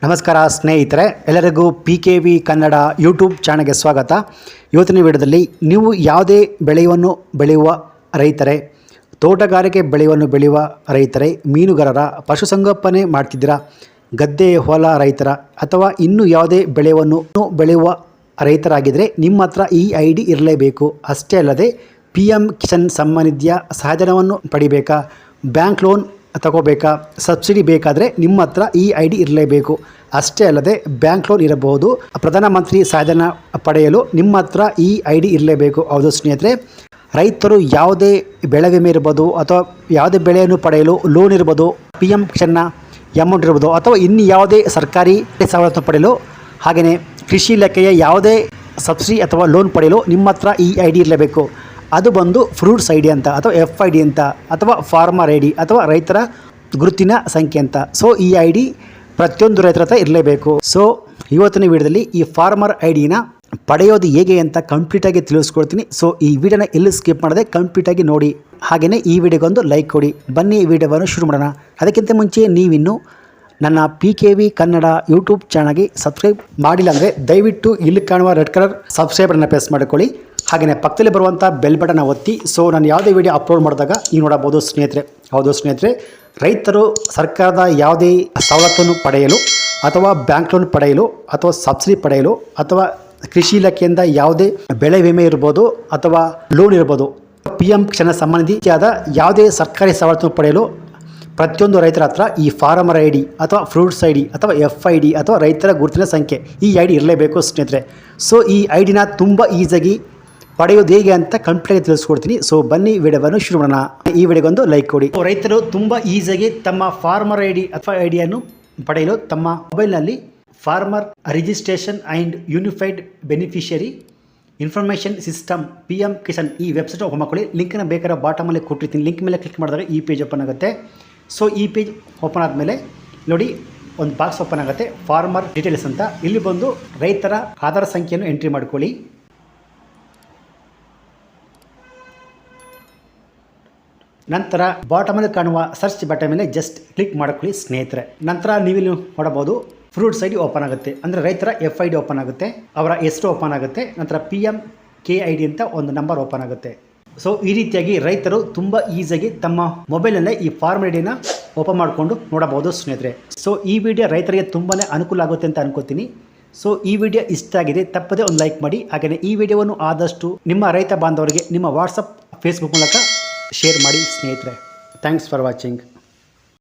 ನಮಸ್ಕಾರ ಸ್ನೇಹಿತರೆ, ಎಲ್ಲರಿಗೂ PKV ಕನ್ನಡ ಯೂಟ್ಯೂಬ್ ಚಾನಲ್ಗೆ ಸ್ವಾಗತ. ಇವತ್ತಿನ ವಿಡಿಯೋದಲ್ಲಿ ನೀವು ಯಾವುದೇ ಬೆಳೆಯನ್ನು ಬೆಳೆಯುವ ರೈತರೇ, ತೋಟಗಾರಿಕೆ ಬೆಳೆಯನ್ನು ಬೆಳೆಯುವ ರೈತರೇ, ಮೀನುಗಾರರ, ಪಶುಸಂಗೋಪನೆ ಮಾಡ್ತಿದ್ದೀರಾ, ಗದ್ದೆ ಹೊಲ ರೈತರ ಅಥವಾ ಇನ್ನೂ ಯಾವುದೇ ಬೆಳೆಯನ್ನು ಬೆಳೆಯುವ ರೈತರಾಗಿದ್ದರೆ ನಿಮ್ಮ ಹತ್ರ ಈ ID ಇರಲೇಬೇಕು. ಅಷ್ಟೇ ಅಲ್ಲದೆ PM ಕಿಸಾನ್ ಸಮ್ಮಾನ್ ನಿಧಿಯ ಸಹಾಯಧನವನ್ನು ಪಡಿಬೇಕಾ, ಬ್ಯಾಂಕ್ ಲೋನ್ ತಗೋಬೇಕಾ, ಸಬ್ಸಿಡಿ ಬೇಕಾದರೆ ನಿಮ್ಮ ಹತ್ರ ಈ ID ಇರಲೇಬೇಕು. ಅಷ್ಟೇ ಅಲ್ಲದೆ ಬ್ಯಾಂಕ್ ಲೋನ್ ಇರಬಹುದು, ಪ್ರಧಾನಮಂತ್ರಿ ಸಹಾಯಧನ ಪಡೆಯಲು ನಿಮ್ಮ ಹತ್ರ ಈ ID ಇರಲೇಬೇಕು. ಹೌದು ಸ್ನೇಹಿತರೆ, ರೈತರು ಯಾವುದೇ ಬೆಳೆ ವಿಮೆ ಇರ್ಬೋದು ಅಥವಾ ಯಾವುದೇ ಬೆಳೆಯನ್ನು ಪಡೆಯಲು ಲೋನ್ ಇರ್ಬೋದು, PM ಕಿಸಾನ್ನ ಅಮೌಂಟ್ ಇರ್ಬೋದು ಅಥವಾ ಇನ್ನು ಯಾವುದೇ ಸರ್ಕಾರಿ ಸವಲತ್ತು ಪಡೆಯಲು, ಹಾಗೆಯೇ ಕೃಷಿ ಇಲಾಖೆಯ ಯಾವುದೇ ಸಬ್ಸಿಡಿ ಅಥವಾ ಲೋನ್ ಪಡೆಯಲು ನಿಮ್ಮ ಹತ್ರ ಈ ID ಇರಲೇಬೇಕು. ಅದು ಬಂದು ಫ್ರೂಟ್ಸ್ ID ಅಂತ ಅಥವಾ FID ಅಂತ ಅಥವಾ ಫಾರ್ಮರ್ ID ಅಥವಾ ರೈತರ ಗುರುತಿನ ಸಂಖ್ಯೆ ಅಂತ. ಸೊ ಈ ID ಪ್ರತಿಯೊಂದು ರೈತರ ಹತ್ರ ಇರಲೇಬೇಕು. ಸೊ ಇವತ್ತಿನ ವಿಡಿಯೋದಲ್ಲಿ ಈ ಫಾರ್ಮರ್ IDನ ಪಡೆಯೋದು ಹೇಗೆ ಅಂತ ಕಂಪ್ಲೀಟಾಗಿ ತಿಳಿಸ್ಕೊಡ್ತೀನಿ. ಸೊ ಈ ವಿಡಿಯೋನ ಎಲ್ಲಿ ಸ್ಕಿಪ್ ಮಾಡದೆ ಕಂಪ್ಲೀಟಾಗಿ ನೋಡಿ, ಹಾಗೆಯೇ ಈ ವಿಡಿಯೋಗೊಂದು ಲೈಕ್ ಕೊಡಿ. ಬನ್ನಿ ಈ ವಿಡಿಯೋವನ್ನು ಶುರು ಮಾಡೋಣ. ಅದಕ್ಕಿಂತ ಮುಂಚೆ ನೀವಿನ್ನೂ ನನ್ನ PKV ಕನ್ನಡ ಯೂಟ್ಯೂಬ್ ಚಾನಲ್ಗೆ ಸಬ್ಸ್ಕ್ರೈಬ್ ಮಾಡಿಲ್ಲ ಅಂದರೆ ದಯವಿಟ್ಟು ಇಲ್ಲಿ ಕಾಣುವ ರೆಡ್ ಕಲರ್ ಸಬ್ಸ್ಕ್ರೈಬರನ್ನು ಪ್ರೆಸ್ ಮಾಡಿಕೊಳ್ಳಿ. ಹಾಗೆಯೇ ಪಕ್ಕದಲ್ಲಿ ಬರುವಂಥ ಬೆಲ್ ಬಟನ್ ಒತ್ತಿ. ಸೊ ನಾನು ಯಾವುದೇ ವಿಡಿಯೋ ಅಪ್ಲೋಡ್ ಮಾಡಿದಾಗ ನೀವು ನೋಡಬಹುದು ಸ್ನೇಹಿತರೆ. ಹೌದು ಸ್ನೇಹಿತರೆ, ರೈತರು ಸರ್ಕಾರದ ಯಾವುದೇ ಸವಲತ್ತನ್ನು ಪಡೆಯಲು ಅಥವಾ ಬ್ಯಾಂಕ್ ಲೋನ್ ಪಡೆಯಲು ಅಥವಾ ಸಬ್ಸಿಡಿ ಪಡೆಯಲು ಅಥವಾ ಕೃಷಿ ಇಲಾಖೆಯಿಂದ ಯಾವುದೇ ಬೆಳೆ ವಿಮೆ ಇರ್ಬೋದು ಅಥವಾ ಲೋನ್ ಇರ್ಬೋದು, PM ಕಿಸಾನ್ ಸಮ್ಮಾನ್ ನಿಧಿಯಾದ ಯಾವುದೇ ಸರ್ಕಾರಿ ಸವಲತ್ತನ್ನು ಪಡೆಯಲು ಪ್ರತಿಯೊಂದು ರೈತರ ಹತ್ರ ಈ ಫಾರ್ಮರ್ ID ಅಥವಾ ಫ್ರೂಟ್ಸ್ ID ಅಥವಾ FID ಅಥವಾ ರೈತರ ಗುರುತಿನ ಸಂಖ್ಯೆ ಈ ID ಇರಲೇಬೇಕು ಸ್ನೇಹಿತರೆ. ಸೊ ಈ IDನ ತುಂಬ ಈಸಿಯಾಗಿ ಪಡೆಯೋದು ಹೇಗೆ ಅಂತ ಕಂಪ್ಲೀಟಾಗಿ ತಿಳಿಸ್ಕೊಡ್ತೀನಿ. ಸೊ ಬನ್ನಿ ವಿಡಿಯೋವನ್ನು ಶುರು ಮಾಡೋಣ. ಈ ವಿಡಿಯೋಗೊಂದು ಲೈಕ್ ಕೊಡಿ. ರೈತರು ತುಂಬ ಈಸಿಯಾಗಿ ತಮ್ಮ ಫಾರ್ಮರ್ ID ಅಥವಾ IDಯನ್ನು ಪಡೆಯಲು ತಮ್ಮ ಮೊಬೈಲ್ನಲ್ಲಿ farmer registration and unified beneficiary information system PM Kisan ಈ ವೆಬ್ಸೈಟ್ ಓಪನ್ ಮಾಡ್ಕೊಳ್ಳಿ. ಲಿಂಕನ್ನು ಬೇಕಾದ್ರೆ ಬಾಟಮಲ್ಲಿ ಕೊಟ್ಟಿರ್ತೀನಿ. ಲಿಂಕ್ ಮೇಲೆ ಕ್ಲಿಕ್ ಮಾಡಿದಾಗ ಈ ಪೇಜ್ ಓಪನ್ ಆಗುತ್ತೆ. ಸೊ ಈ ಪೇಜ್ ಓಪನ್ ಆದಮೇಲೆ ನೋಡಿ ಒಂದು ಬಾಕ್ಸ್ ಓಪನ್ ಆಗುತ್ತೆ, ಫಾರ್ಮರ್ ಡೀಟೇಲ್ಸ್ ಅಂತ. ಇಲ್ಲಿ ಬಂದು ರೈತರ ಆಧಾರ ಸಂಖ್ಯೆಯನ್ನು ಎಂಟ್ರಿ ಮಾಡ್ಕೊಳ್ಳಿ. ನಂತರ ಬಾಟಮಲ್ಲಿ ಕಾಣುವ ಸರ್ಚ್ ಬಟನ್ ಮೇಲೆ ಜಸ್ಟ್ ಕ್ಲಿಕ್ ಮಾಡ್ಕೊಳ್ಳಿ ಸ್ನೇಹಿತರೆ. ನಂತರ ನೀವಿಲ್ಲಿ ನೋಡಬಹುದು ಫ್ರೂಟ್ಸ್ ID ಓಪನ್ ಆಗುತ್ತೆ, ಅಂದರೆ ರೈತರ FID ಓಪನ್ ಆಗುತ್ತೆ, ಅವರ ಹೆಸರು ಓಪನ್ ಆಗುತ್ತೆ, ನಂತರ PM KID ಅಂತ ಒಂದು ನಂಬರ್ ಓಪನ್ ಆಗುತ್ತೆ. ಸೊ ಈ ರೀತಿಯಾಗಿ ರೈತರು ತುಂಬ ಈಸಿಯಾಗಿ ತಮ್ಮ ಮೊಬೈಲಲ್ಲೇ ಈ ಫಾರ್ಮರ್ IDನ ಓಪನ್ ಮಾಡಿಕೊಂಡು ನೋಡಬಹುದು ಸ್ನೇಹಿತರೆ. ಸೊ ಈ ವಿಡಿಯೋ ರೈತರಿಗೆ ತುಂಬಾ ಅನುಕೂಲ ಆಗುತ್ತೆ ಅಂತ ಅನ್ಕೋತೀನಿ. ಸೊ ಈ ವಿಡಿಯೋ ಇಷ್ಟ ಆಗಿದೆ ತಪ್ಪದೇ ಒಂದು ಲೈಕ್ ಮಾಡಿ. ಹಾಗೆಯೇ ಈ ವಿಡಿಯೋವನ್ನು ಆದಷ್ಟು ನಿಮ್ಮ ರೈತ ಬಾಂಧವರಿಗೆ ನಿಮ್ಮ ವಾಟ್ಸಪ್, ಫೇಸ್ಬುಕ್ ಮೂಲಕ ಶೇರ್ ಮಾಡಿ ಸ್ನೇಹಿತರೆ. Thanks for watching.